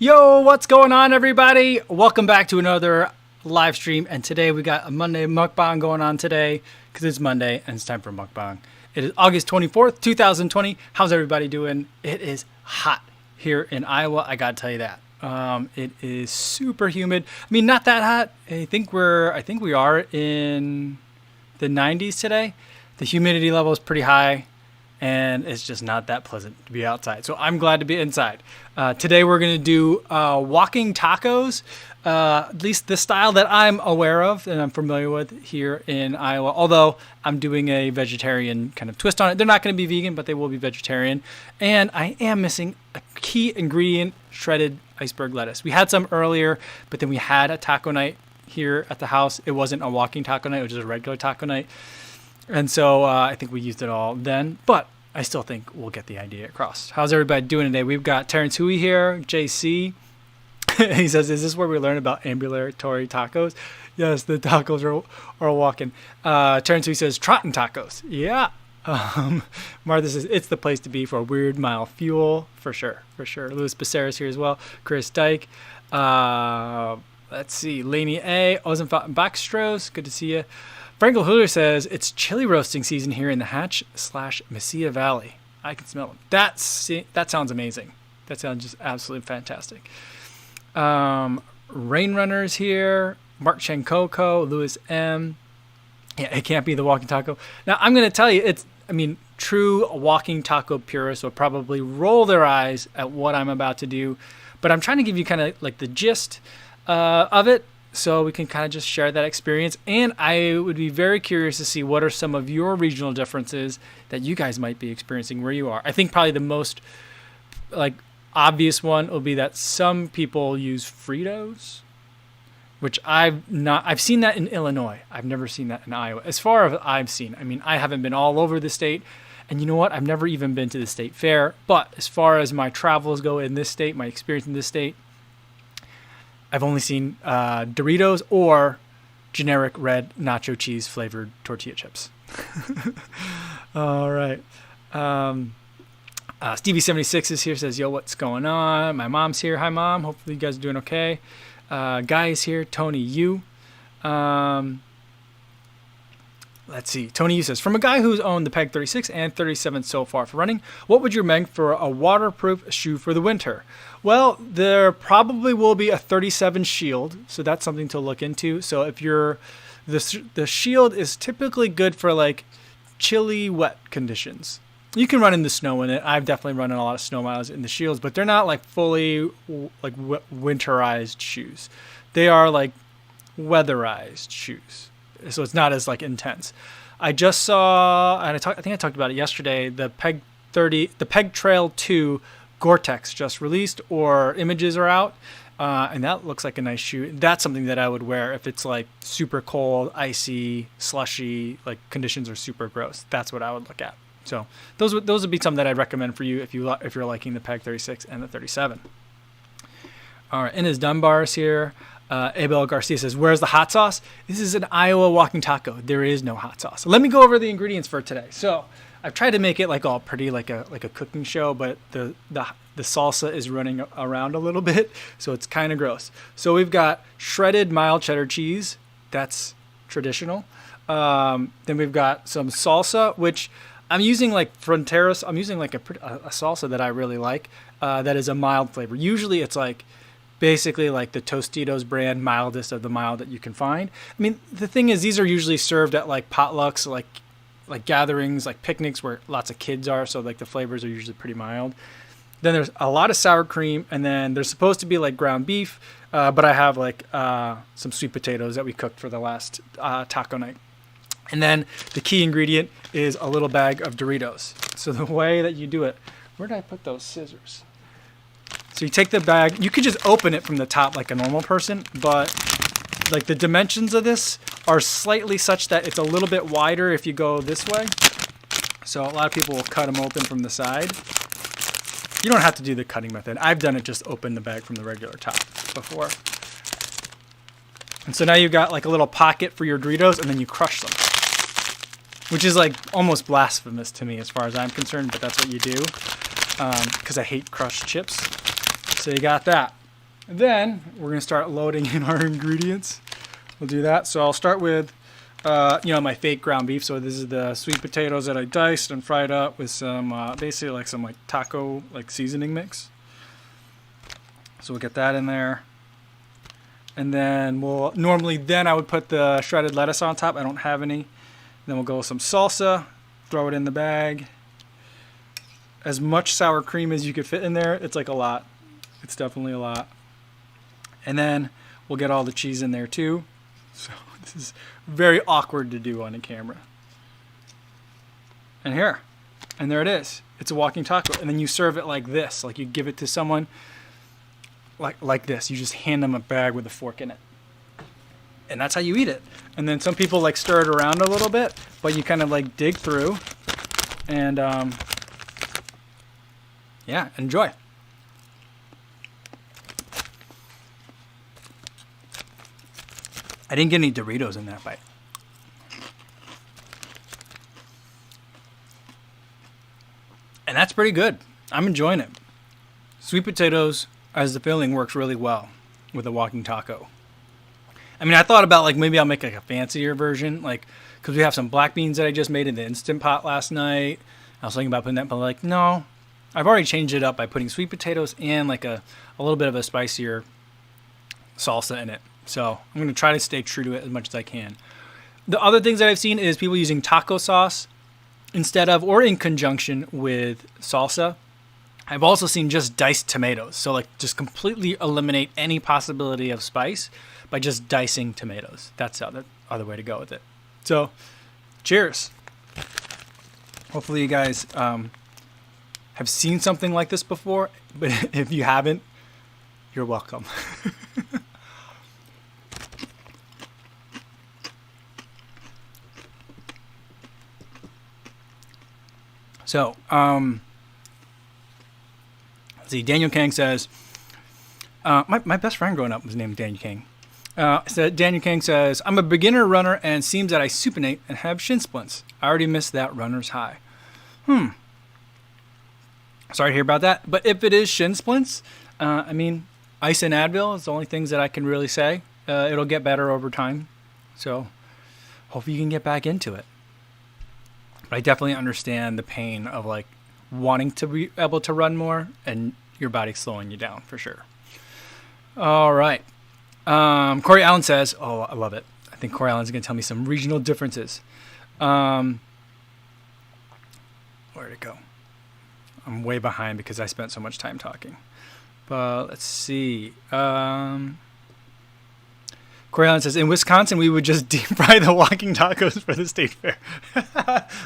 Yo, what's going on, everybody? Welcome back to another live stream. And today we got a Monday mukbang going on today because it's Monday and it's time for mukbang. It is August 24th, 2020. How's everybody doing? It is hot here in Iowa. I gotta tell you that. It is super humid. I mean, not that hot. I think we are in the 90s today. The humidity level is pretty high. And it's just not that pleasant to be outside. So I'm glad to be inside. Today we're going to do walking tacos, at least the style that I'm aware of and I'm familiar with here in Iowa. Although I'm doing a vegetarian kind of twist on it. They're not going to be vegan, but they will be vegetarian. And I am missing a key ingredient, shredded iceberg lettuce. We had some earlier, but then we had a taco night here at the house. It wasn't a walking taco night. It was just a regular taco night. And so I think we used it all then, but I still think we'll get the idea across. How's everybody doing today? We've got Terrence Huey here, JC. He says, is this where we learn about ambulatory tacos? Yes, the tacos are walking. Terrence Huey says, trotting tacos. Yeah. Martha says, it's the place to be for a weird mile fuel. For sure. Louis Becerra's here as well. Chris Dyke. Let's see. Laney A. Ozenfountain Backstros. Good to see you. Frankel Huller says, it's chili roasting season here in the Hatch/Mesilla Valley. I can smell it. That sounds amazing. That sounds just absolutely fantastic. Rain Runners here. Mark Chenkoko, Louis M. Yeah, it can't be the walking taco. Now, I'm going to tell you, true walking taco purists will probably roll their eyes at what I'm about to do. But I'm trying to give you kind of like the gist of it, so we can kind of just share that experience. And I would be very curious to see what are some of your regional differences that you guys might be experiencing where you are. I think probably the most obvious one will be that some people use Fritos, which I've seen that in Illinois. I've never seen that in Iowa. As far as I've seen, I mean, I haven't been all over the state. And you know what? I've never even been to the state fair. But as far as my travels go in this state, my experience in this state, I've only seen Doritos or generic red nacho cheese flavored tortilla chips. All right. Stevie76 is here, says, yo, what's going on? My mom's here. Hi, Mom. Hopefully you guys are doing okay. Guy is here. Tony Yu. Let's see. Tony Yu says, from a guy who's owned the Peg 36 and 37 so far for running, what would you recommend for a waterproof shoe for the winter? Well, there probably will be a 37 Shield, so that's something to look into. So if the Shield is typically good for like chilly, wet conditions. You can run in the snow in it. I've definitely run in a lot of snow miles in the Shields, but they're not like fully like winterized shoes. They are like weatherized shoes. So it's not as like intense. I just saw, and I think I talked about it yesterday, the Peg Trail 2 Gore-Tex just released, or images are out, and that looks like a nice shoe. That's something that I would wear if it's like super cold, icy, slushy, like conditions are super gross. That's what I would look at. So those would be some that I'd recommend for you if you're liking the Peg 36 and the 37. All right, in his Dunbar's here. Abel Garcia says, where's the hot sauce? This is an Iowa walking taco. There is no hot sauce. Let me go over the ingredients for today. So I've tried to make it like all pretty, like a cooking show, but the salsa is running around a little bit, so it's kind of gross. So we've got shredded mild cheddar cheese. That's traditional. Then we've got some salsa, which I'm using like Fronteras. I'm using like a salsa that I really like. That is a mild flavor. Usually it's like basically like the Tostitos brand, mildest of the mild that you can find. I mean, the thing is, these are usually served at like potlucks, like gatherings, like picnics where lots of kids are. So like the flavors are usually pretty mild. Then there's a lot of sour cream, and then there's supposed to be like ground beef, but I have like some sweet potatoes that we cooked for the last taco night. And then the key ingredient is a little bag of Doritos. So the way that you do it, where did I put those scissors? So you take the bag, you could just open it from the top like a normal person, but like the dimensions of this are slightly such that it's a little bit wider if you go this way. So a lot of people will cut them open from the side. You don't have to do the cutting method. I've done it, just open the bag from the regular top before. And so now you've got like a little pocket for your Doritos, and then you crush them, which is like almost blasphemous to me as far as I'm concerned, but that's what you do, because I hate crushed chips. So you got that. Then we're gonna start loading in our ingredients. We'll do that. So I'll start with, my fake ground beef. So this is the sweet potatoes that I diced and fried up with some, basically like some taco seasoning mix. So we'll get that in there. And then then I would put the shredded lettuce on top. I don't have any. Then we'll go with some salsa, throw it in the bag. As much sour cream as you could fit in there. It's like a lot. It's definitely a lot. And then we'll get all the cheese in there too. So this is very awkward to do on a camera. And there it is. It's a walking taco. And then you serve it like this. Like you give it to someone like this. You just hand them a bag with a fork in it. And that's how you eat it. And then some people stir it around a little bit, but you kind of dig through and yeah, enjoy. I didn't get any Doritos in that bite. And that's pretty good. I'm enjoying it. Sweet potatoes as the filling works really well with a walking taco. I mean, I thought about maybe I'll make a fancier version, because we have some black beans that I just made in the Instant Pot last night. I was thinking about putting that, but no. I've already changed it up by putting sweet potatoes and a little bit of a spicier salsa in it. So I'm going to try to stay true to it as much as I can. The other things that I've seen is people using taco sauce instead of or in conjunction with salsa. I've also seen just diced tomatoes. So just completely eliminate any possibility of spice by just dicing tomatoes. That's the other way to go with it. So cheers. Hopefully you guys have seen something like this before, but if you haven't, you're welcome. So, let's see, Daniel Kang says, my best friend growing up was named Daniel Kang. Daniel Kang says, I'm a beginner runner and seems that I supinate and have shin splints. I already missed that runner's high. Sorry to hear about that. But if it is shin splints, ice and Advil is the only things that I can really say. It'll get better over time. So hopefully you can get back into it. But I definitely understand the pain of wanting to be able to run more and your body slowing you down for sure. All right. Corey Allen says, oh, I love it. I think Corey Allen's going to tell me some regional differences. Where'd it go? I'm way behind because I spent so much time talking. But let's see. Corey Allen says, in Wisconsin, we would just deep fry the walking tacos for the state fair. I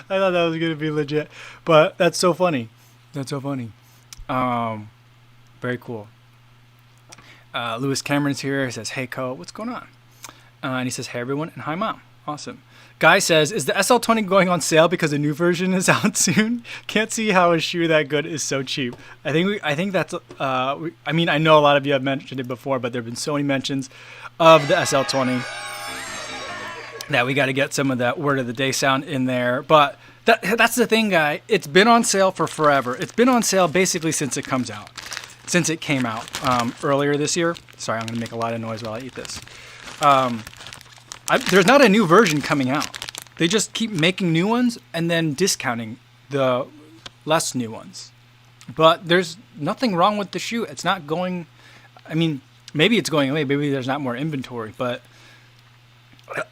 thought that was going to be legit. But that's so funny. That's so funny. Very cool. Lewis Cameron's here. He says, hey, Co, what's going on? And he says, hey, everyone, and hi, Mom. Awesome. Guy says, is the SL20 going on sale because a new version is out soon? Can't see how a shoe that good is so cheap. I think that's, I know a lot of you have mentioned it before, but there have been so many mentions of the SL20 that we got to get some of that word of the day sound in there. But that's the thing, Guy. It's been on sale for forever. It's been on sale basically since it came out earlier this year. Sorry, I'm going to make a lot of noise while I eat this. There's not a new version coming out. They just keep making new ones and then discounting the less new ones. But there's nothing wrong with the shoe. It's not going... maybe it's going away. Maybe there's not more inventory. But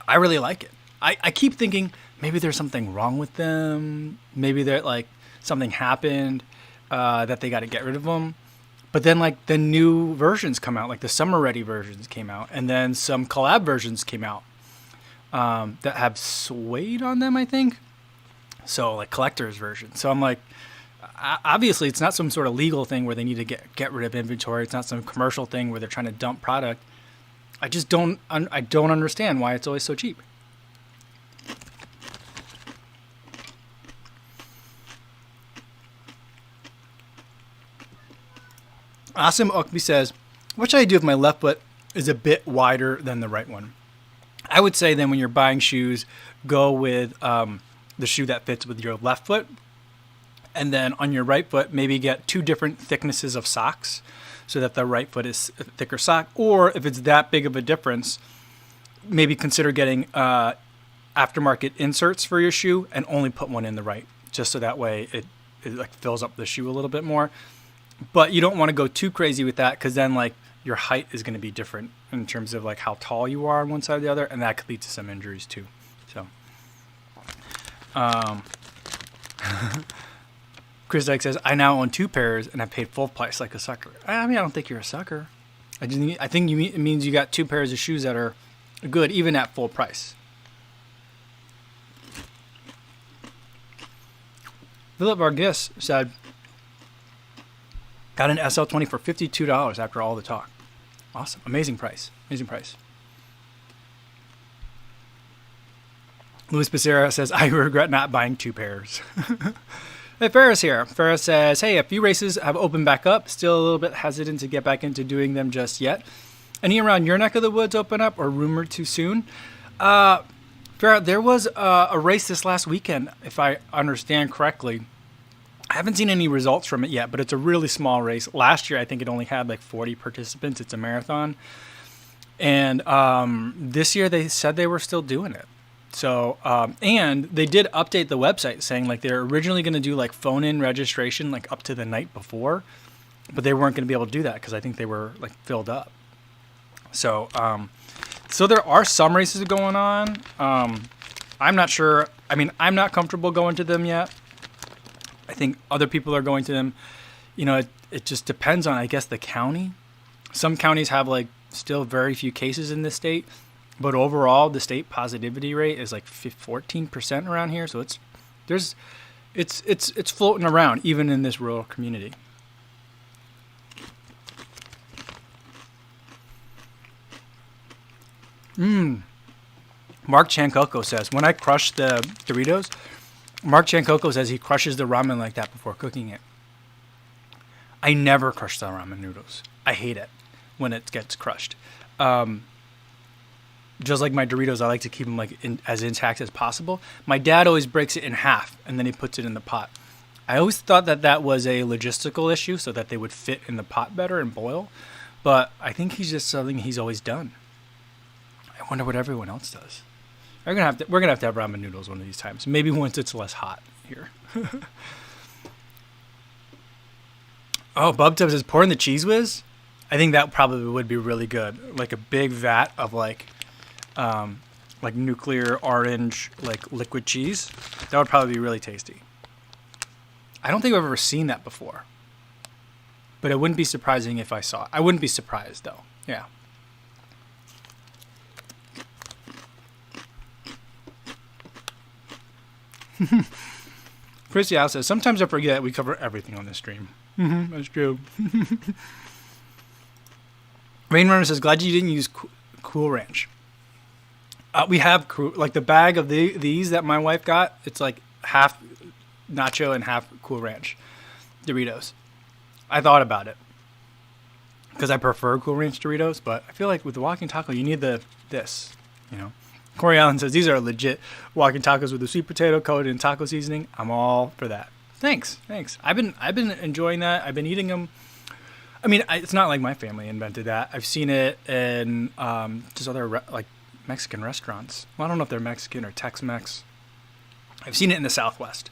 I really like it. I keep thinking maybe there's something wrong with them. Maybe they're something happened that they got to get rid of them. But then the new versions come out, the summer ready versions came out, and then some collab versions came out that have suede on them, I think. So collector's version. So I'm obviously it's not some sort of legal thing where they need to get rid of inventory. It's not some commercial thing where they're trying to dump product. I just don't understand why it's always so cheap. Asim Okbi says, what should I do if my left foot is a bit wider than the right one? I would say then when you're buying shoes, go with the shoe that fits with your left foot. And then on your right foot, maybe get two different thicknesses of socks. so that the right foot is a thicker sock. Or if it's that big of a difference, maybe consider getting aftermarket inserts for your shoe and only put one in the right, just so that way it like fills up the shoe a little bit more. But you don't want to go too crazy with that, because then like your height is going to be different in terms of like how tall you are on one side or the other, and that could lead to some injuries too. So Chris Dyke says, I now own 2 pairs and I paid full price like a sucker. I mean, I don't think you're a sucker. I think it means you got 2 pairs of shoes that are good even at full price. Philip Vargas said, got an SL20 for $52 after all the talk. Awesome. Amazing price. Amazing price. Luis Becerra says, I regret not buying 2 pairs. Hey, Ferris here. Ferris says, hey, a few races have opened back up. Still a little bit hesitant to get back into doing them just yet. Any around your neck of the woods open up or rumored too soon? Ferris, there was a race this last weekend, if I understand correctly. I haven't seen any results from it yet, but it's a really small race. Last year, I think it only had like 40 participants. It's a marathon. And this year, they said they were still doing it. So, and they did update the website saying like they're originally going to do like phone-in registration like up to the night before, but they weren't going to be able to do that because I think they were like filled up. So, so there are some races going on. I'm not sure. I mean, I'm not comfortable going to them yet. I think other people are going to them. You know, it just depends on, I guess, the county. Some counties have like still very few cases in this state, but overall the state positivity rate is like 14% around here. So it's floating around even in this rural community. Mark Chancoco says, when I crush the Doritos, Mark Chancoco says he crushes the ramen like that before cooking it. I never crush the ramen noodles. I hate it when it gets crushed. Just like my Doritos, I like to keep them like as intact as possible. My dad always breaks it in half and then he puts it in the pot. I always thought that was a logistical issue so that they would fit in the pot better and boil. But I think he's just something he's always done. I wonder what everyone else does. We're gonna have to have ramen noodles one of these times. Maybe once it's less hot here. Oh, Bub Tub says, pouring the cheese whiz? I think that probably would be really good. Like a big vat of like nuclear orange, like liquid cheese. That would probably be really tasty. I don't think I've ever seen that before. But it wouldn't be surprising if I saw it. I wouldn't be surprised though. Yeah. Christy Al says, sometimes I forget we cover everything on this stream. That's true. Rain Runner says, glad you didn't use Cool Ranch. We have like the bag of these that my wife got. It's like half nacho and half Cool Ranch Doritos. I thought about it because I prefer Cool Ranch Doritos, but I feel like with the walking taco, you need this, you know. Corey Allen says, these are legit walking tacos with the sweet potato coated in taco seasoning. I'm all for that. Thanks. I've been enjoying that. I've been eating them. I mean, it's not like my family invented that. I've seen it in just other like Mexican restaurants. Well, I don't know if they're Mexican or Tex-Mex. I've seen it in the Southwest.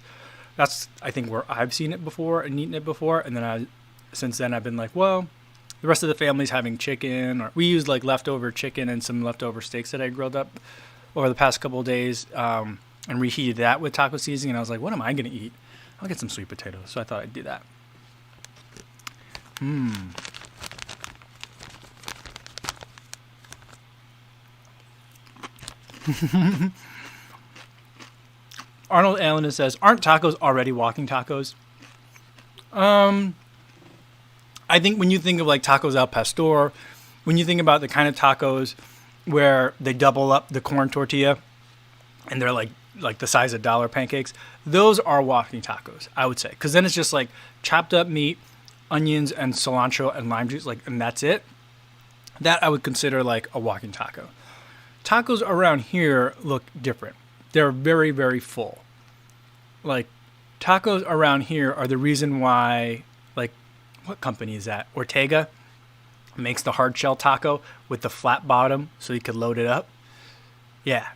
That's, I think, where I've seen it before and eaten it before. And then since then, I've been like, well, the rest of the family's having chicken. Or we used like leftover chicken and some leftover steaks that I grilled up over the past couple of days and reheated that with taco seasoning. And I was like, what am I going to eat? I'll get some sweet potatoes. So I thought I'd do that. Arnold Allen says, aren't tacos already walking tacos? I think when you think of like tacos al pastor, when you think about the kind of tacos where they double up the corn tortilla and they're like the size of dollar pancakes, those are walking tacos, I would say. Because then it's just like chopped up meat, onions and cilantro and lime juice, like, and that's it. That I would consider like a walking taco. Tacos around here look different. They're very, very full. Like, tacos around here are the reason why, like, what company is that? Ortega? makes the hard shell taco with the flat bottom so you could load it up. Yeah,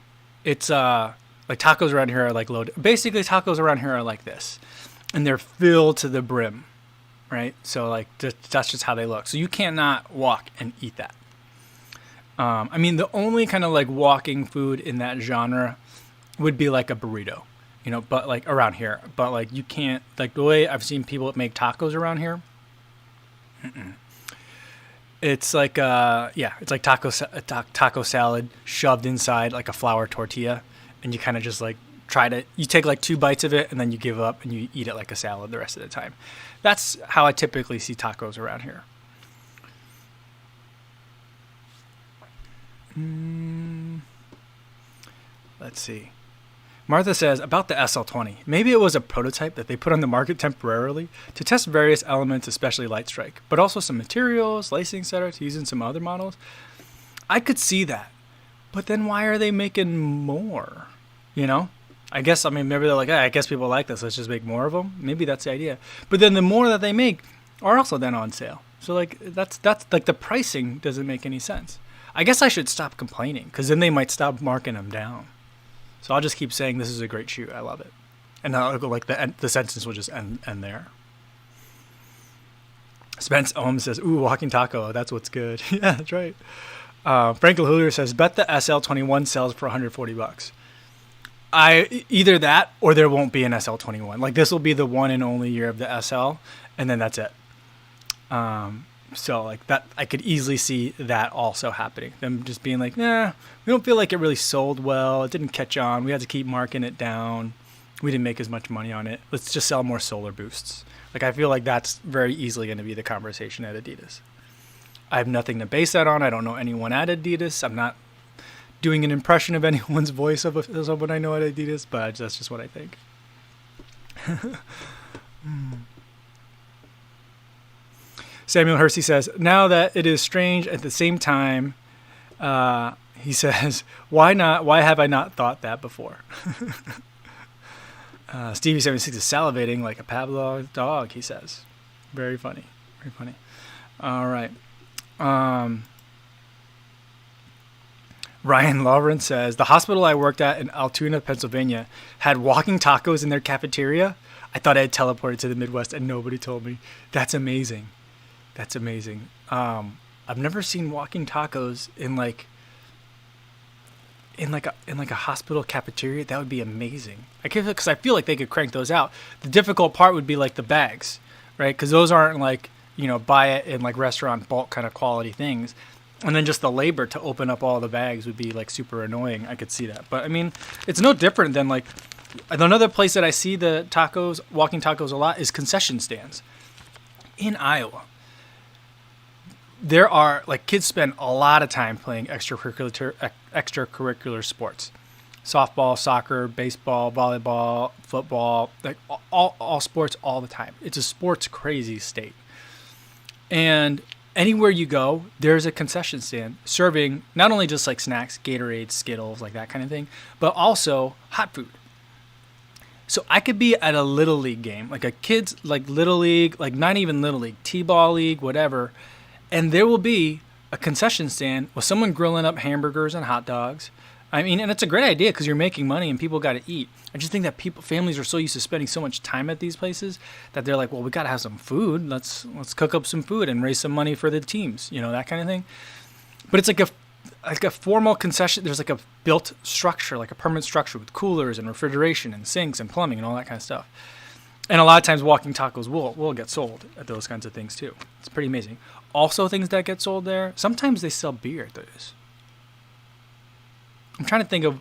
it's like tacos around here are like loaded. Basically, tacos around here are like this, and they're filled to the brim, right? So like that's just how they look. So you can't not walk and eat that. I mean, the only kind of like walking food in that genre would be like a burrito, you know, but like around here. But like you can't, like the way I've seen people make tacos around here. It's like it's like taco salad shoved inside like a flour tortilla, and you kind of just like you take like 2 bites of it and then you give up and you eat it like a salad the rest of the time. That's how I typically see tacos around here. Let's see. Martha says, about the SL20, maybe it was a prototype that they put on the market temporarily to test various elements, especially light strike, but also some materials, lacing setups, using some other models. I could see that. But then why are they making more? You know? I guess, I mean, maybe they're like, I guess people like this, let's just make more of them. Maybe that's the idea. But then the more that they make are also then on sale. So like that's like the pricing doesn't make any sense. I guess I should stop complaining because then they might stop marking them down. So I'll just keep saying this is a great shoe. I love it. And I'll go like the sentence will just end there. Spence Ohm says, ooh, walking taco. That's what's good. Yeah, that's right. Frank Lahulier says, bet the SL21 sells for $140. Either that or there won't be an SL21. Like this will be the one and only year of the SL, and then that's it. So like that, I could easily see that also happening. Them just being like, nah, we don't feel like it really sold well. It didn't catch on. We had to keep marking it down. We didn't make as much money on it. Let's just sell more solar boosts. Like I feel like that's very easily going to be the conversation at Adidas. I have nothing to base that on. I don't know anyone at Adidas. I'm not doing an impression of anyone's voice of what I know at Adidas, but that's just what I think. Samuel Hersey says, now that it is strange at the same time, he says, why not? Why have I not thought that before? Stevie76 is salivating like a Pavlov dog, he says. Very funny. Very funny. All right. Ryan Lawrence says, the hospital I worked at in Altoona, Pennsylvania had walking tacos in their cafeteria. I thought I had teleported to the Midwest and nobody told me. That's amazing. That's amazing. I've never seen walking tacos in like a hospital cafeteria. That would be amazing. Because I feel like they could crank those out. The difficult part would be like the bags, right? Because those aren't like, you know, buy it in like restaurant bulk kind of quality things. And then just the labor to open up all the bags would be like super annoying. I could see that. But I mean, it's no different than like another place that I see the tacos, walking tacos a lot is concession stands in Iowa. There are like kids spend a lot of time playing extracurricular sports, softball, soccer, baseball, volleyball, football, like all sports all the time. It's a sports crazy state. And anywhere you go, there's a concession stand serving not only just like snacks, Gatorade, Skittles, like that kind of thing, but also hot food. So I could be at a little league game, like a kid's like little league, like not even little league, T-ball league, whatever. And there will be a concession stand with someone grilling up hamburgers and hot dogs. I mean, and it's a great idea because you're making money and people got to eat. I just think that families are so used to spending so much time at these places that they're like, well, we got to have some food. Let's cook up some food and raise some money for the teams, you know, that kind of thing. But it's like a formal concession. There's like a built structure, like a permanent structure with coolers and refrigeration and sinks and plumbing and all that kind of stuff. And a lot of times walking tacos will get sold at those kinds of things too. It's pretty amazing. Also things that get sold there, sometimes they sell beer at those. I'm trying to think of,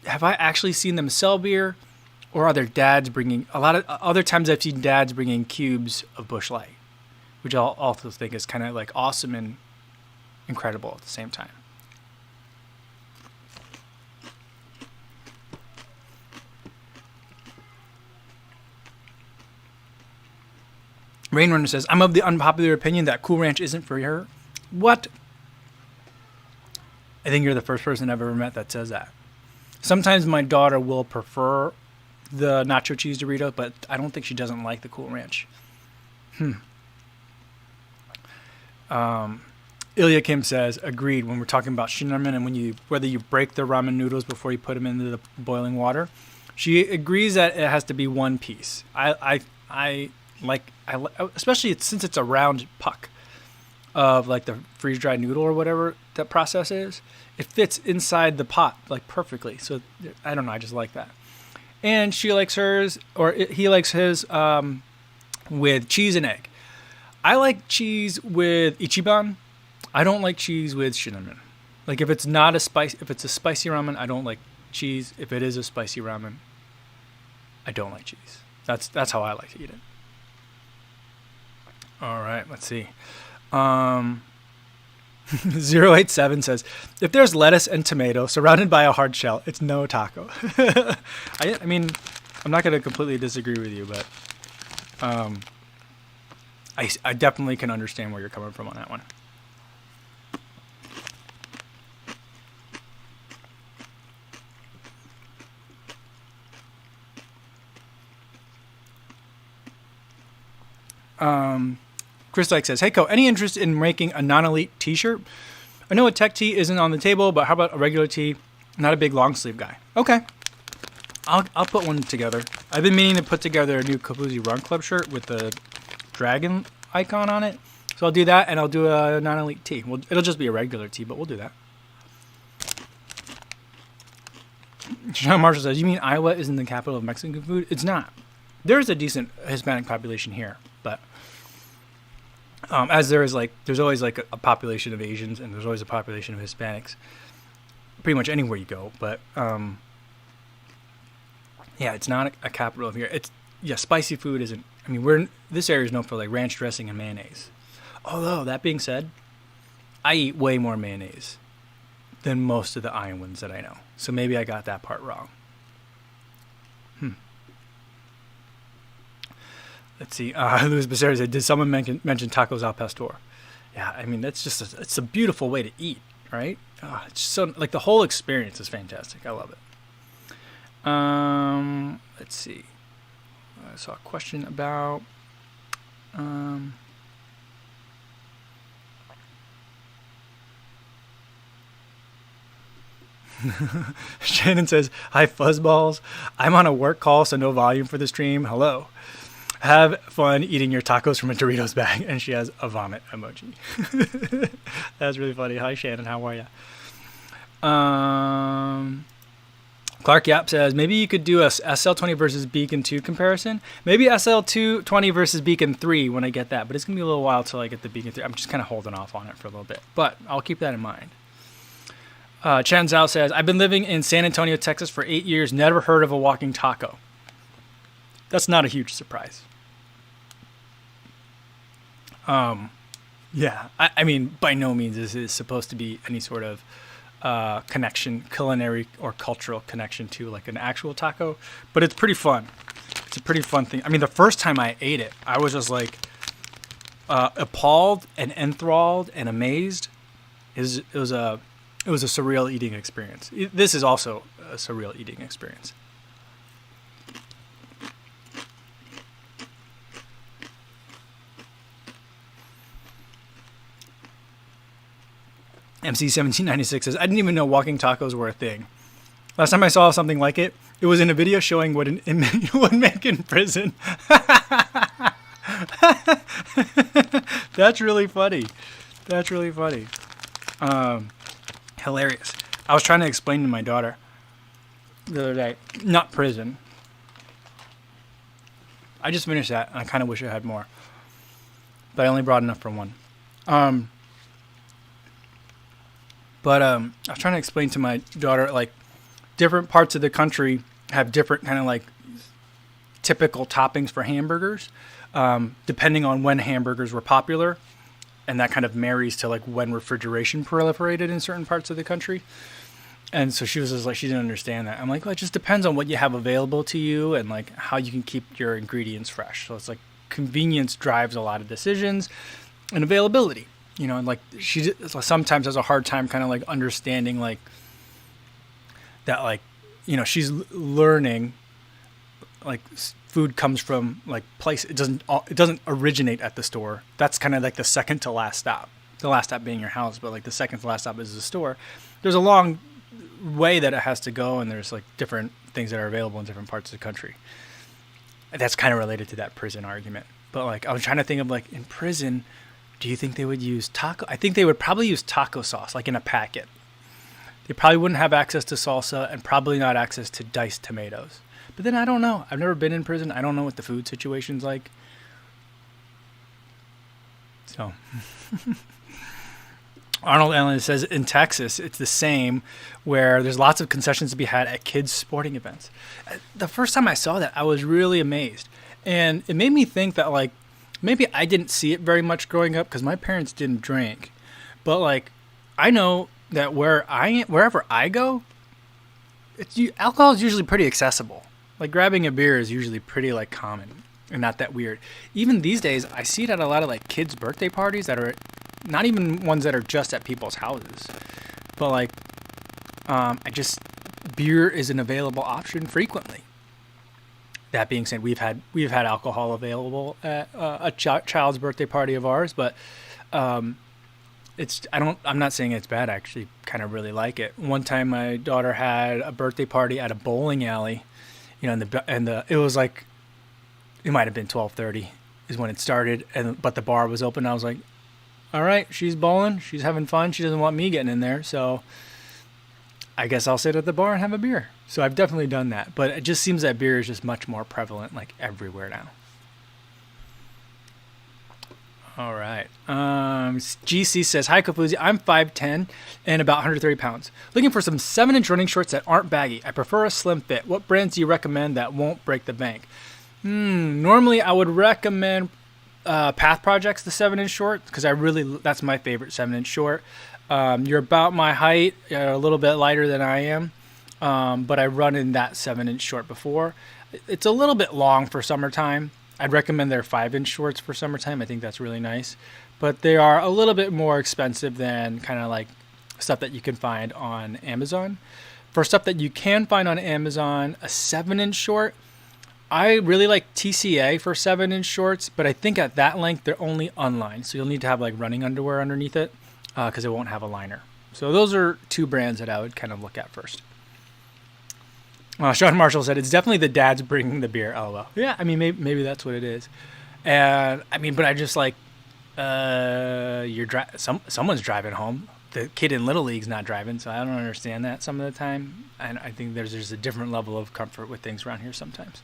have I actually seen them sell beer, or are their dads bringing, a lot of other times I've seen dads bringing cubes of Busch Light, which I also think is kind of like awesome and incredible at the same time. Rainrunner says, I'm of the unpopular opinion that Cool Ranch isn't for her. What? I think you're the first person I've ever met that says that. Sometimes my daughter will prefer the nacho cheese Dorito, but I don't think she doesn't like the Cool Ranch. Ilya Kim says, agreed, when we're talking about shin ramen and whether you break the ramen noodles before you put them into the boiling water. She agrees that it has to be one piece. I like, especially since it's a round puck of like the freeze-dried noodle or whatever that process is. It fits inside the pot like perfectly. So I don't know, I just like that. And she likes hers, or he likes his with cheese and egg. I like cheese with Ichiban. I don't like cheese with shin ramen. Like if it's a spicy ramen, I don't like cheese. If it is a spicy ramen, I don't like cheese. That's how I like to eat it. All right, let's see. 087 says, if there's lettuce and tomato surrounded by a hard shell, it's no taco. I mean, I'm not going to completely disagree with you, but I definitely can understand where you're coming from on that one. Chris Dyke says, hey, Co, any interest in making a non-elite t-shirt? I know a tech tee isn't on the table, but how about a regular tee? Not a big long sleeve guy. Okay. I'll put one together. I've been meaning to put together a new Kabuzi Run Club shirt with the dragon icon on it. So I'll do that, and I'll do a non-elite tee. Well, it'll just be a regular tee, but we'll do that. Sean Marshall says, you mean Iowa isn't the capital of Mexican food? It's not. There's a decent Hispanic population here, but as there's always like a population of Asians, and there's always a population of Hispanics pretty much anywhere you go. But yeah, it's not a capital of here. Spicy food isn't. I mean, this area is known for like ranch dressing and mayonnaise. Although that being said, I eat way more mayonnaise than most of the Iowans that I know. So maybe I got that part wrong. Let's see. Luis Becerra said, did someone mention tacos al pastor? Yeah, I mean, it's a beautiful way to eat, right? It's so, like, the whole experience is fantastic. I love it. Let's see. I saw a question about... Shannon says, hi, fuzzballs. I'm on a work call, so no volume for the stream. Hello. Have fun eating your tacos from a Doritos bag. And she has a vomit emoji. That's really funny. Hi, Shannon. How are you? Clark Yap says, maybe you could do a SL20 versus Beacon 2 comparison. Maybe SL20 versus Beacon 3 when I get that. But it's going to be a little while till I get the Beacon 3. I'm just kind of holding off on it for a little bit. But I'll keep that in mind. Chen Zhao says, I've been living in San Antonio, Texas for 8 years. Never heard of a walking taco. That's not a huge surprise. Yeah, I mean, by no means is it supposed to be any sort of connection, culinary or cultural connection to like an actual taco, but it's pretty fun. It's a pretty fun thing. I mean, the first time I ate it, I was just like appalled and enthralled and amazed. It was a surreal eating experience. This is also a surreal eating experience. MC1796 says, I didn't even know walking tacos were a thing. Last time I saw something like it, it was in a video showing what an inmate would make in prison. That's really funny. That's really funny. Hilarious. I was trying to explain to my daughter the other day, not prison. I just finished that, and I kind of wish I had more. But I only brought enough for one. But I was trying to explain to my daughter, like, different parts of the country have different kind of, like, typical toppings for hamburgers, depending on when hamburgers were popular. And that kind of marries to, like, when refrigeration proliferated in certain parts of the country. And so she was just like, she didn't understand that. I'm like, well, it just depends on what you have available to you and, like, how you can keep your ingredients fresh. So it's like convenience drives a lot of decisions and availability. You know, and like she sometimes has a hard time kind of like understanding like that, like, you know, she's learning like food comes from like place. It doesn't originate at the store. That's kind of like the second to last stop. the last stop being your house, but like the second to last stop is the store. There's a long way that it has to go, and there's like different things that are available in different parts of the country. That's kind of related to that prison argument. But like I was trying to think of like in prison, do you think they would use taco? I think they would probably use taco sauce, like in a packet. They probably wouldn't have access to salsa and probably not access to diced tomatoes. But then I don't know. I've never been in prison. I don't know what the food situation's like. So Arnold Allen says in Texas, it's the same, where there's lots of concessions to be had at kids' sporting events. The first time I saw that, I was really amazed. And it made me think that, like, maybe I didn't see it very much growing up because my parents didn't drink. But, like, I know that wherever I go, alcohol is usually pretty accessible. Like, grabbing a beer is usually pretty, like, common and not that weird. Even these days, I see it at a lot of, like, kids' birthday parties that are not even ones that are just at people's houses. But, like, beer is an available option frequently. That being said, we've had alcohol available at a child's birthday party of ours, but I'm not saying it's bad. I actually kind of really like it. One time, my daughter had a birthday party at a bowling alley, and it was like, it might have been 12:30 is when it started, but the bar was open. I was like, all right, she's bowling, she's having fun. She doesn't want me getting in there, so I guess I'll sit at the bar and have a beer. So I've definitely done that, but it just seems that beer is just much more prevalent, like everywhere now. All right. GC says, hi, Kafuzi. I'm 5'10" and about 130 pounds. Looking for some 7-inch running shorts that aren't baggy. I prefer a slim fit. What brands do you recommend that won't break the bank? Normally, I would recommend Path Projects, the 7-inch short, because that's my favorite 7-inch short. You're about my height, a little bit lighter than I am, but I run in that 7-inch short before. It's a little bit long for summertime. I'd recommend their 5-inch shorts for summertime. I think that's really nice, but they are a little bit more expensive than kind of like stuff that you can find on Amazon. For stuff that you can find on Amazon, a 7-inch short, I really like TCA for 7-inch shorts, but I think at that length, they're only unlined. So you'll need to have like running underwear underneath it because it won't have a liner. So those are two brands that I would kind of look at first. Sean Marshall said, it's definitely the dads bringing the beer. Oh, well. Yeah, I mean, maybe that's what it is. And I mean, but I just like, someone's driving home. The kid in Little League's not driving, so I don't understand that some of the time. And I think there's a different level of comfort with things around here sometimes.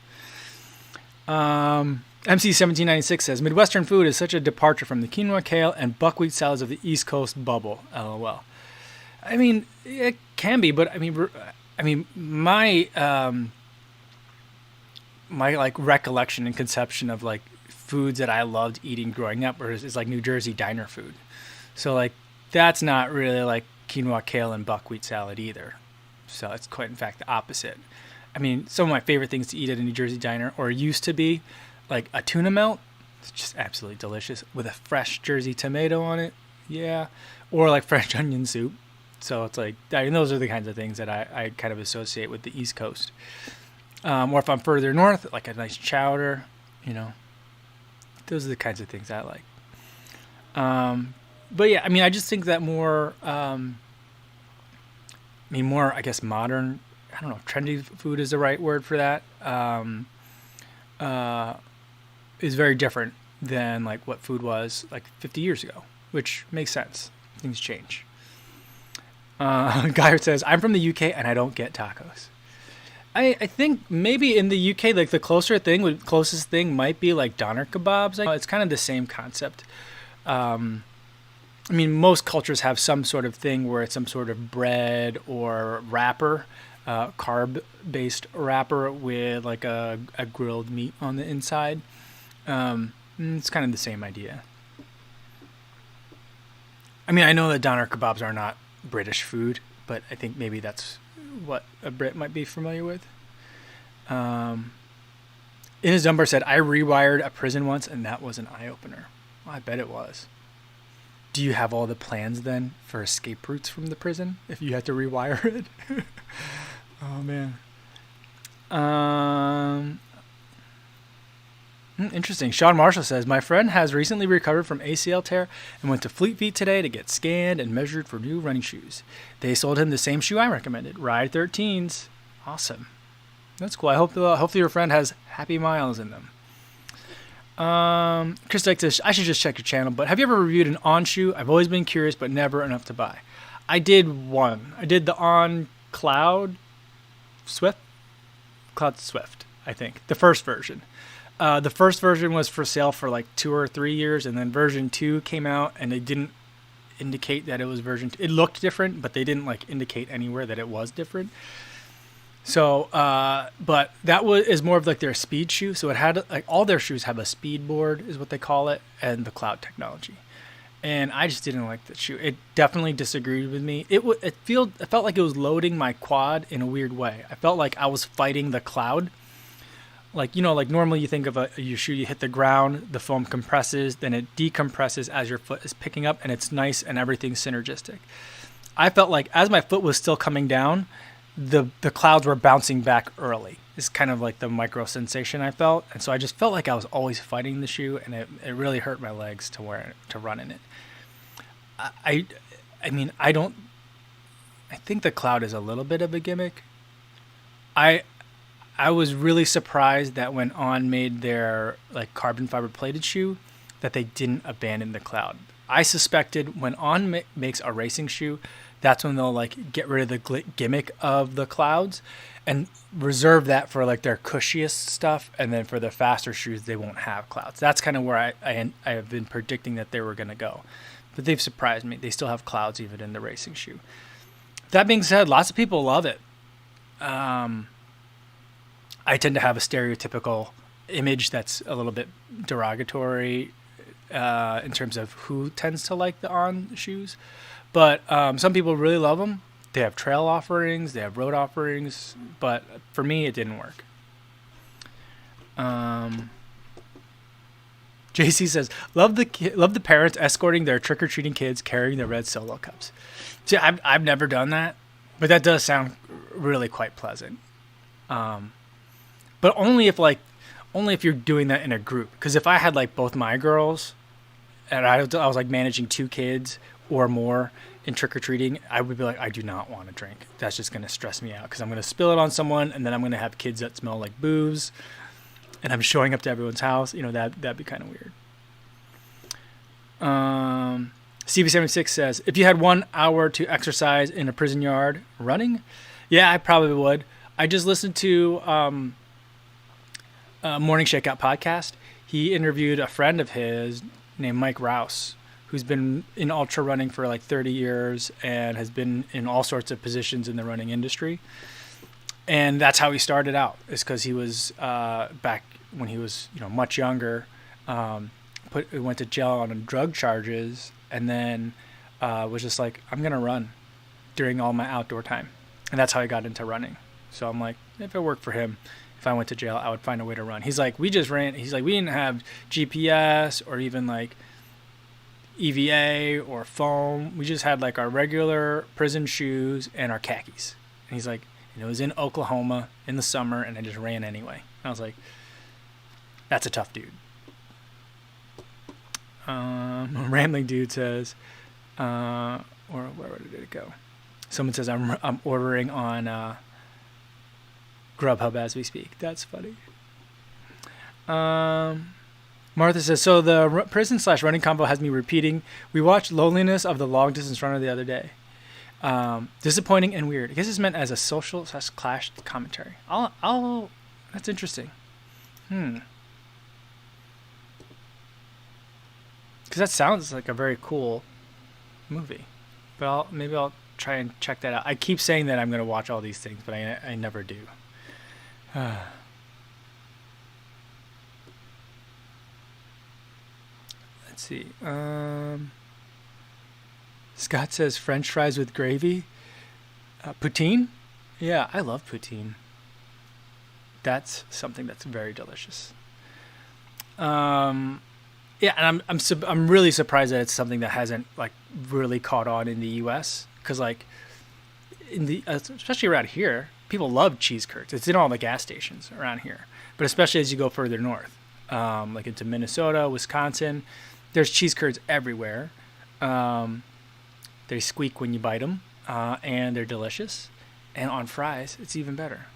MC1796 says, Midwestern food is such a departure from the quinoa, kale, and buckwheat salads of the East Coast bubble. LOL. I mean, it can be, but I mean, my like recollection and conception of like foods that I loved eating growing up is like New Jersey diner food. So like that's not really like quinoa, kale, and buckwheat salad either. So it's quite in fact the opposite. I mean, some of my favorite things to eat at a New Jersey diner, or used to be, like a tuna melt. It's just absolutely delicious with a fresh Jersey tomato on it. Yeah. Or like French onion soup. So it's like, I mean, those are the kinds of things that I kind of associate with the East Coast. Or if I'm further north, like a nice chowder, those are the kinds of things I like. But yeah, I mean, I just think that more, I guess, modern, I don't know if trendy food is the right word for that, is very different than like what food was like 50 years ago, which makes sense. Things change. Guy says, I'm from the UK and I don't get tacos. I think maybe in the UK, like the closest thing might be like doner kebabs. It's kind of the same concept. I mean, most cultures have some sort of thing where it's some sort of bread or wrapper, carb-based wrapper with like a grilled meat on the inside. It's kind of the same idea. I mean, I know that doner kebabs are not British food, but I think maybe that's what a Brit might be familiar with. In his number said, I rewired a prison once and that was an eye-opener. Well, I bet it was. Do you have all the plans then for escape routes from the prison if you had to rewire it? Oh man. Interesting. Sean Marshall says, my friend has recently recovered from ACL tear and went to Fleet Feet today to get scanned and measured for new running shoes. They sold him the same shoe I recommended, Ride 13s. Awesome. That's cool. I hope hopefully your friend has happy miles in them. Chris like this, I should just check your channel, but have you ever reviewed an On shoe? I've always been curious, but never enough to buy. I did one. I did the On Cloud Swift, I think. The first version. The first version was for sale for like 2 or 3 years, and then version 2 came out, and they didn't indicate that it was version 2. It looked different, but they didn't like indicate anywhere that it was different. So, but that is more of like their speed shoe. So it had like all their shoes have a speed board, is what they call it, and the cloud technology. And I just didn't like the shoe. It definitely disagreed with me. It felt like it was loading my quad in a weird way. I felt like I was fighting the cloud. Like, you know, like normally you think of your shoe, you hit the ground, the foam compresses, then it decompresses as your foot is picking up, and it's nice and everything's synergistic. I felt like as my foot was still coming down, the clouds were bouncing back early. It's kind of like the micro sensation I felt. And so I just felt like I was always fighting the shoe, and it really hurt my legs to run in it. I think the cloud is a little bit of a gimmick. I was really surprised that when On made their like carbon fiber plated shoe, that they didn't abandon the cloud. I suspected when On makes a racing shoe, that's when they'll like get rid of the gimmick of the clouds and reserve that for like their cushiest stuff, and then for the faster shoes they won't have clouds. That's kind of where I have been predicting that they were going to go, but they've surprised me. They still have clouds even in the racing shoe. That being said, lots of people love it. I tend to have a stereotypical image that's a little bit derogatory in terms of who tends to like the On shoes. But some people really love them. They have trail offerings, they have road offerings, but for me, it didn't work. JC says, love the parents escorting their trick-or-treating kids carrying their red Solo cups. See, I've never done that, but that does sound really quite pleasant. But only if you're doing that in a group. Because if I had like both my girls, and I was like managing 2 kids or more in trick-or-treating, I would be like, I do not want to drink. That's just going to stress me out because I'm going to spill it on someone, and then I'm going to have kids that smell like booze, and I'm showing up to everyone's house. You know, that'd be kind of weird. CB76 says, if you had 1 hour to exercise in a prison yard running, yeah, I probably would. I just listened to Morning Shakeout podcast. He interviewed a friend of his named Mike Rouse, who's been in ultra running for like 30 years and has been in all sorts of positions in the running industry. And that's how he started out, is because he was back when he was much younger, went to jail on drug charges, and then was just like, I'm going to run during all my outdoor time. And that's how he got into running. So I'm like, if it worked for him, if I went to jail, I would find a way to run. He's like, we just ran. He's like, we didn't have GPS or even like EVA or foam. We just had like our regular prison shoes and our khakis. And he's like, and it was in Oklahoma in the summer, and I just ran anyway. I was like, that's a tough dude. Rambling dude says, or where did it go? Someone says I'm ordering on Grubhub as we speak. That's funny. Martha says, so the prison/running combo has me repeating. We watched Loneliness of the Long Distance Runner the other day. Disappointing and weird. I guess it's meant as a social/clash commentary. That's interesting. Because that sounds like a very cool movie. But maybe I'll try and check that out. I keep saying that I'm going to watch all these things, but I never do. Let's see. Scott says French fries with gravy. Poutine? Yeah, I love poutine. That's something that's very delicious. Yeah, and I'm really surprised that it's something that hasn't like really caught on in the U.S. because like especially around here, people love cheese curds. It's in all the gas stations around here, but especially as you go further north, like into Minnesota, Wisconsin. There's cheese curds everywhere. They squeak when you bite them, and they're delicious. And on fries, it's even better.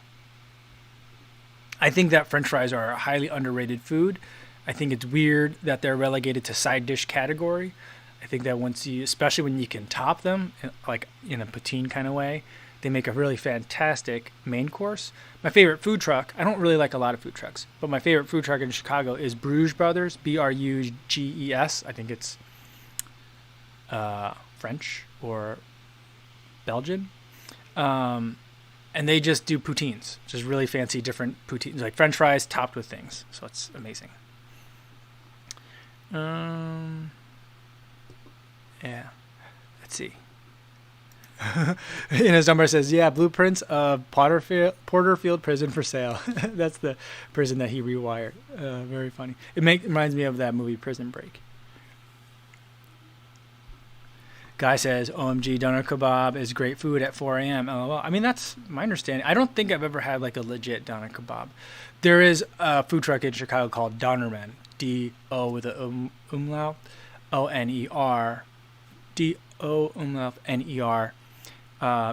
I think that French fries are a highly underrated food. I think it's weird that they're relegated to side dish category. I think that once you, especially when you can top them, like in a poutine kind of way, they make a really fantastic main course. My favorite food truck, I don't really like a lot of food trucks, but my favorite food truck in Chicago is Bruges Brothers, Bruges. I think it's French or Belgian. And they just do poutines, just really fancy different poutines, like French fries topped with things. So it's amazing. Yeah. Let's see. His number says, yeah, blueprints of Porterfield prison for sale. That's the prison that he rewired. Very funny. It reminds me of that movie Prison Break. Guy says, OMG, doner kebab is great food at 4 a.m. LOL. I mean, that's my understanding. I don't think I've ever had like a legit doner kebab. There is a food truck in Chicago called Donerman. D-O with a umlaut. O-N-E-R. D-O umlaut N-E-R.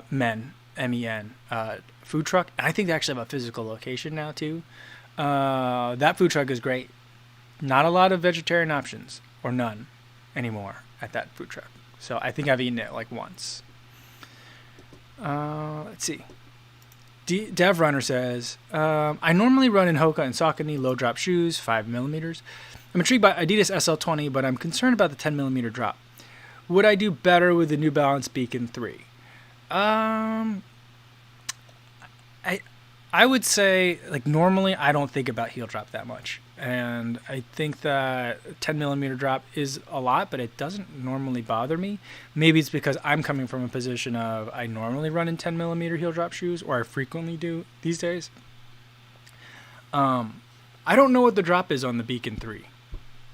Men. M-E-N. Food truck. And I think they actually have a physical location now too. That food truck is great. Not a lot of vegetarian options. Or none anymore at that food truck. So I think I've eaten it like once. Let's see. Dev Runner says, I normally run in Hoka and Saucony low drop shoes, 5mm. I'm intrigued by Adidas SL20, but I'm concerned about the 10mm drop. Would I do better with the New Balance Beacon 3? I would say, like, normally I don't think about heel drop that much. And I think that 10mm drop is a lot, but it doesn't normally bother me. Maybe it's because I'm coming from a position of I normally run in 10mm heel drop shoes, or I frequently do these days. I don't know what the drop is on the Beacon 3,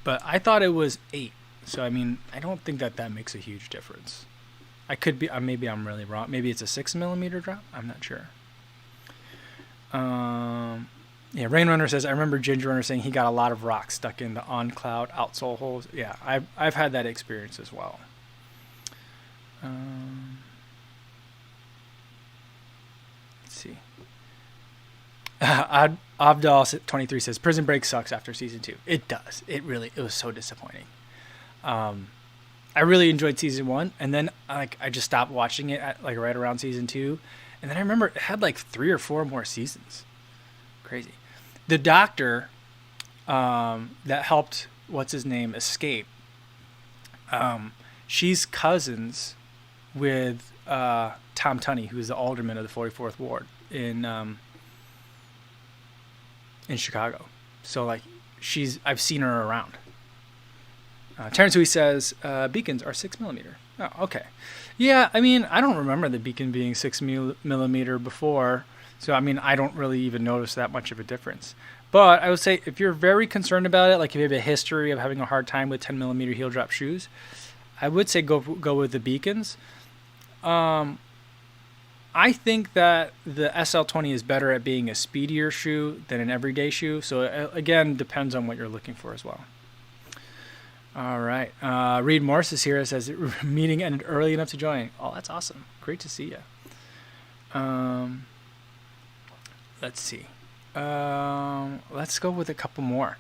but I thought it was 8. So, I mean, I don't think that makes a huge difference. I could be, maybe I'm really wrong. Maybe it's a 6mm drop. I'm not sure. Yeah, Rain Runner says, I remember Ginger Runner saying he got a lot of rocks stuck in the on-cloud outsole holes. Yeah, I've had that experience as well. Let's see. Abdal23 says, Prison Break sucks after season 2. It does. It was so disappointing. I really enjoyed season 1, and then I just stopped watching it at like right around season 2. And then I remember it had like 3 or 4 more seasons. Crazy. The doctor that helped, what's his name, escape, she's cousins with Tom Tunney, who's the alderman of the 44th Ward in Chicago. So, like, I've seen her around. Terrence Hui says, beacons are 6mm. Oh, okay. Yeah, I mean, I don't remember the beacon being 6mm before, so I mean, I don't really even notice that much of a difference. But I would say if you're very concerned about it, like if you have a history of having a hard time with 10mm heel drop shoes, I would say go with the beacons. I think that the SL20 is better at being a speedier shoe than an everyday shoe. So again, depends on what you're looking for as well. All right. Reed Morris is here. It says meeting ended early enough to join. Oh, that's awesome. Great to see you. Let's see. Let's go with a couple more.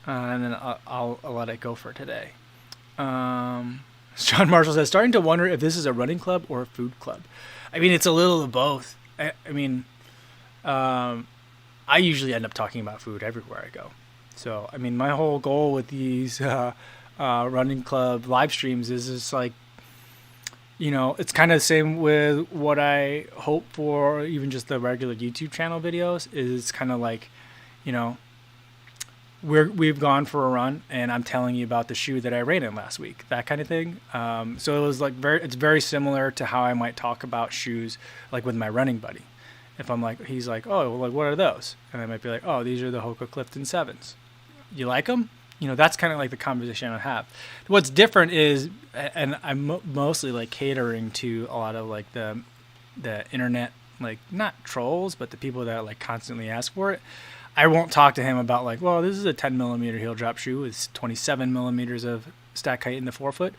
And then I'll let it go for today. John Marshall says, starting to wonder if this is a running club or a food club. I mean, it's a little of both. I mean, I usually end up talking about food everywhere I go. So, I mean, my whole goal with these running club live streams is just like, you know, it's kind of the same with what I hope for, even just the regular YouTube channel videos, is kind of like, you know, we've gone for a run and I'm telling you about the shoe that I ran in last week, that kind of thing. So it was like it's very similar to how I might talk about shoes, like with my running buddy. If I'm like, he's like, oh, well, like, what are those? And I might be like, oh, these are the Hoka Clifton 7s. You like them? You know, that's kind of like the conversation I have. What's different is, and I'm mostly like catering to a lot of like the internet, like not trolls, but the people that like constantly ask for it. I won't talk to him about like, well, this is a 10 millimeter heel drop shoe. It's 27 millimeters of stack height in the forefoot.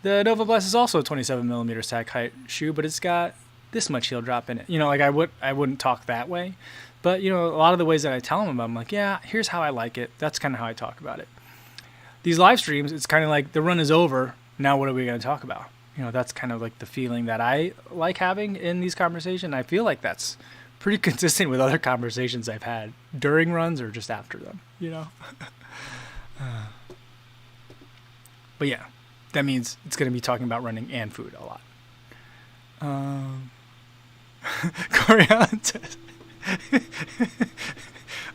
The Nova Blast is also a 27 millimeter stack height shoe, but it's got this much heel drop in it. You know, like I wouldn't talk that way. But, you know, a lot of the ways that I tell him about, I'm like, yeah, here's how I like it. That's kind of how I talk about it. These live streams, it's kind of like the run is over. Now what are we going to talk about? You know, that's kind of like the feeling that I like having in these conversations. I feel like that's pretty consistent with other conversations I've had during runs or just after them, you know? But yeah, that means it's going to be talking about running and food a lot. Corey Allen says,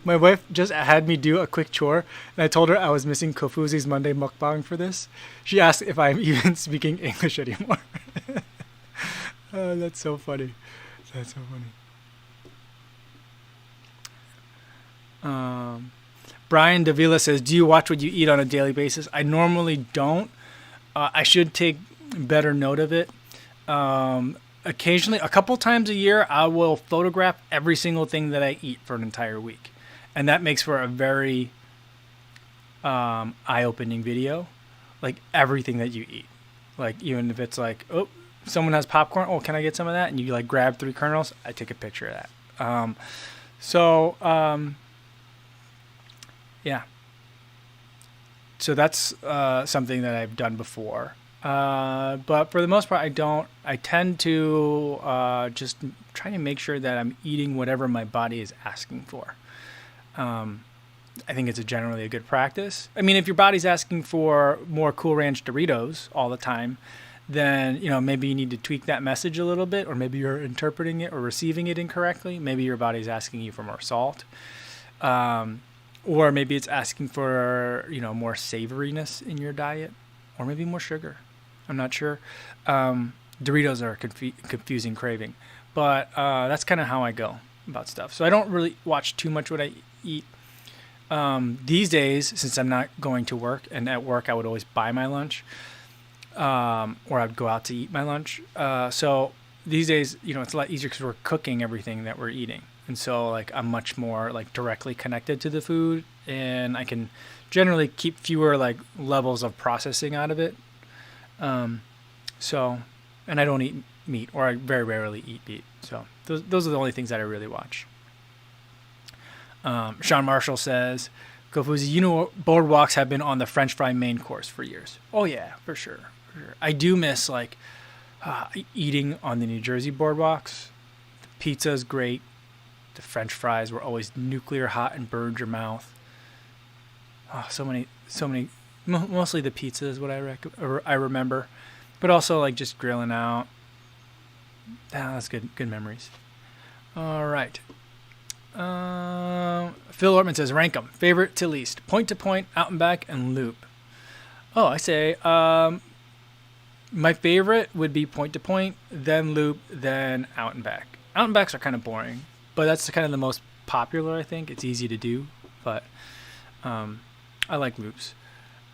my wife just had me do a quick chore, and I told her I was missing Kofuzi's Monday mukbang for this. She asked if I'm even speaking English anymore. Oh, that's so funny. That's so funny. Brian Davila says, do you watch what you eat on a daily basis? I normally don't. I should take better note of it. Occasionally, a couple times a year, I will photograph every single thing that I eat for an entire week. And that makes for a very eye-opening video. Like, everything that you eat. Like, even if it's like, oh, someone has popcorn. Oh, can I get some of that? And you, like, grab 3 kernels. I take a picture of that. Yeah. So that's something that I've done before. But for the most part, I don't. I tend to just try to make sure that I'm eating whatever my body is asking for. I think it's generally a good practice. I mean, if your body's asking for more Cool Ranch Doritos all the time, then, you know, maybe you need to tweak that message a little bit, or maybe you're interpreting it or receiving it incorrectly. Maybe your body's asking you for more salt. Or maybe it's asking for, you know, more savoriness in your diet, or maybe more sugar. I'm not sure. Doritos are a confusing craving, but that's kind of how I go about stuff. So I don't really watch too much what I eat. These days, since I'm not going to work, and at work I would always buy my lunch, or I'd go out to eat my lunch. So these days, you know, it's a lot easier because we're cooking everything that we're eating. And so, like, I'm much more, like, directly connected to the food, and I can generally keep fewer, like, levels of processing out of it. And I don't eat meat, or I very rarely eat meat. So those are the only things that I really watch. Sean Marshall says, Kofuzi, you know, boardwalks have been on the French fry main course for years. Oh, yeah, for sure. I do miss, like, eating on the New Jersey boardwalks. The pizza is great. The French fries were always nuclear hot and burned your mouth. Oh, so many. Mostly the pizza is what I remember, but also like just grilling out. That's good memories. All right. Phil Ortman says, rank them favorite to least: point to point, out and back, and loop. Oh, I say my favorite would be point to point, then loop, then out and back. Out and backs are kind of boring. But that's kind of the most popular, I think. It's easy to do, but I like loops.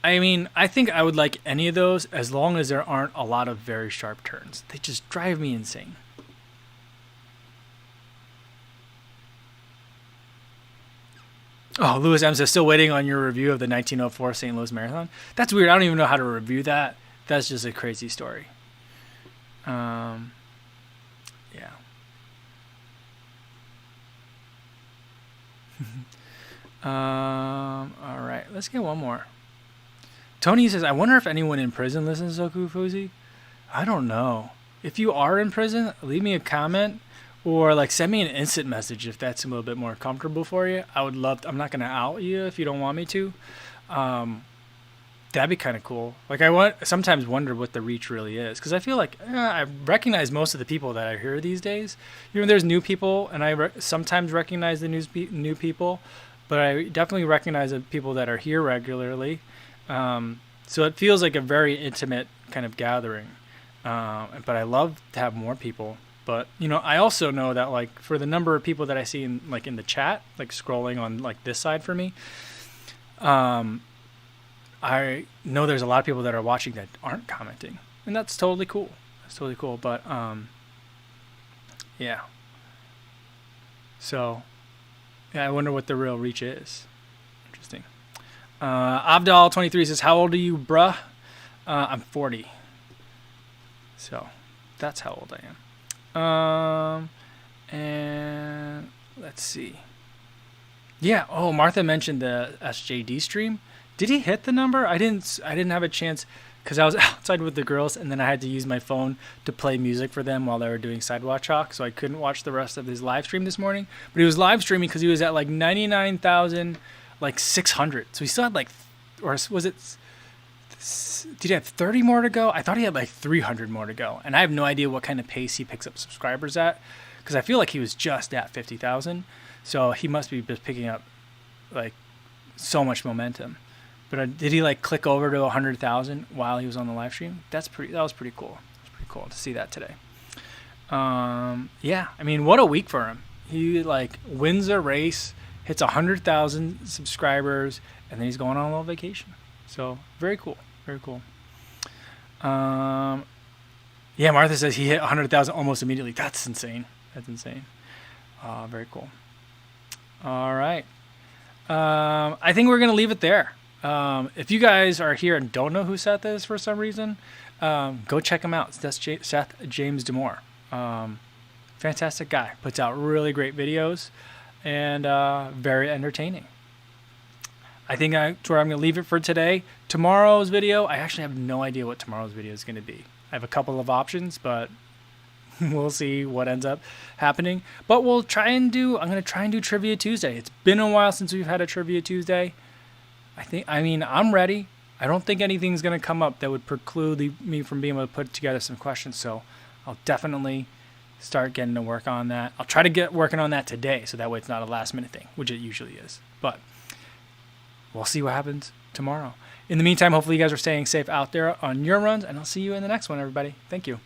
I mean, I think I would like any of those as long as there aren't a lot of very sharp turns. They just drive me insane. Oh, Lewis M says, still waiting on your review of the 1904 St. Louis Marathon. That's weird. I don't even know how to review that. That's just a crazy story. Yeah. All right, let's get one more. Tony says, I wonder if anyone in prison listens to Kofuzi. I don't know. If you are in prison, leave me a comment, or like send me an instant message if that's a little bit more comfortable for you. I would love to, I'm not going to out you if you don't want me to. That'd be kind of cool. Like, sometimes wonder what the reach really is, because I feel like I recognize most of the people that I hear these days. You know, there's new people, and I sometimes recognize the new people, but I definitely recognize the people that are here regularly. So it feels like a very intimate kind of gathering. But I love to have more people. But, you know, I also know that, like, for the number of people that I see in the chat, like scrolling on like this side for me, I know there's a lot of people that are watching that aren't commenting, and that's totally cool. But yeah. So Yeah, I wonder what the real reach is. Interesting. Abdal23 says, how old are you, bruh? I'm 40. So that's how old I am. And let's see. Yeah. Oh, Martha mentioned the SJD stream. Did he hit the number? I didn't have a chance because I was outside with the girls, and then I had to use my phone to play music for them while they were doing Sidewalk Chalk, so I couldn't watch the rest of his live stream this morning. But he was live streaming because he was at like 99,600. So he still had like, or was it? Did he have 30 more to go? I thought he had like 300 more to go, and I have no idea what kind of pace he picks up subscribers at, because I feel like he was just at 50,000. So he must be just picking up like so much momentum. But did he like click over to 100,000 while he was on the live stream? That was pretty cool. It was pretty cool to see that today. Yeah, I mean, what a week for him. He like wins a race, hits 100,000 subscribers, and then he's going on a little vacation. So very cool. Very cool. Yeah, Martha says he hit 100,000 almost immediately. That's insane. That's insane. Very cool. All right. I think we're going to leave it there. If you guys are here and don't know who Seth is for some reason, go check him out. That's Seth James Demore. Fantastic guy. Puts out really great videos and very entertaining. I think that's where I'm going to leave it for today. Tomorrow's video, I actually have no idea what tomorrow's video is going to be. I have a couple of options, but we'll see what ends up happening. But I'm going to try and do Trivia Tuesday. It's been a while since we've had a Trivia Tuesday. I'm ready. I don't think anything's going to come up that would preclude me from being able to put together some questions. So I'll definitely start getting to work on that. I'll try to get working on that today, so that way it's not a last minute thing, which it usually is. But we'll see what happens tomorrow. In the meantime, hopefully you guys are staying safe out there on your runs, and I'll see you in the next one, everybody. Thank you.